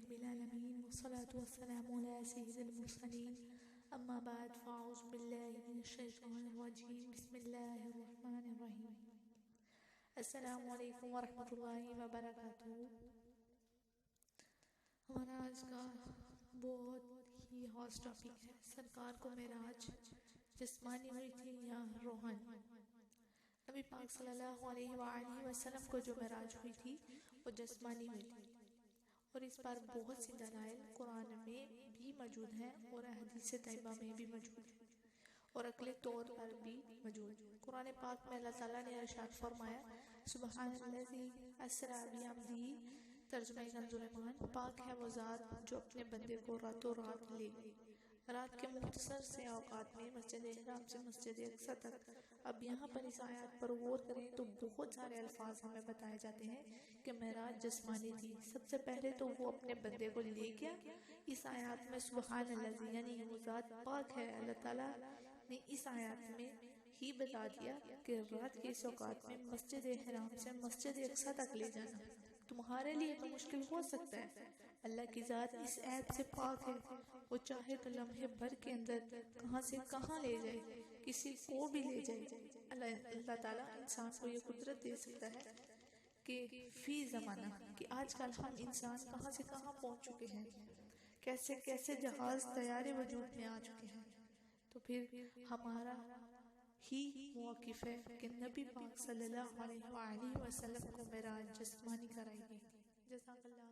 رب العالمين والصلاة والسلام على سيد المرسلين أما بعد فأعوذ بالله من الشيطان الرجيم بسم الله الرحمن الرحيم السلام علیکم ورحمۃ اللہ وبرکاتہ۔ ہمارا آج کا بہت ہی خاص ٹاپک ہے، سرکار کو معراج جسمانی ہوئی تھی یا روحانی؟ نبی پاک صلی اللہ علیہ وآلہ وسلم کو جو معراج ہوئی تھی وہ جسمانی ہوئی تھی، اور اس پر بہت سی دلائل قرآن میں بھی موجود ہیں اور احادیث طیبہ میں بھی موجود ہیں اور عقلی طور پر بھی موجود ہے۔ قرآن پاک میں اللہ تعالیٰ نے ارشاد فرمایا سبحان الذی اسریٰ بعبدہ، ترجمہ کنز ایمان، پاک ہے وہ ذات جو اپنے بندے کو راتوں رات لے گئی، رات کے مختصر سے اوقات میں مسجد احرام سے مسجد اقصی تک۔ اب یہاں پر اس آیات پر غور کریں تو بہت سارے الفاظ ہمیں بتائے جاتے ہیں کہ معراج جسمانی تھی۔ سب سے پہلے تو وہ اپنے بندے کو لے گیا۔ اس آیات میں سبحان الذی یعنی وہ ذات پاک ہے، اللہ تعالیٰ نے اس آیات میں ہی بتا دیا کہ رات کے اس اوقات میں مسجد احرام سے مسجد اقصی تک لے جانا تمہارے لیے تو مشکل ہو سکتا ہے۔ اللہ کی ذات اس عیب سے پاک ہے، وہ چاہے تو لمحے بھر کے اندر کہاں سے کہاں لے جائے، کسی کو بھی لے جائے۔ اللہ تعالیٰ انسان کو یہ قدرت دے سکتا ہے کہ فی زمانہ کہ آج کل ہم انسان کہاں سے کہاں پہنچ چکے ہیں، کیسے کیسے جہاز طیارے وجود میں آ چکے ہیں، تو پھر ہمارا ہی موقف ہے کہ نبی پاک صلی اللہ علیہ وآلہ وسلم کو معراج جسمانی کرائی گئی۔ جزاک اللہ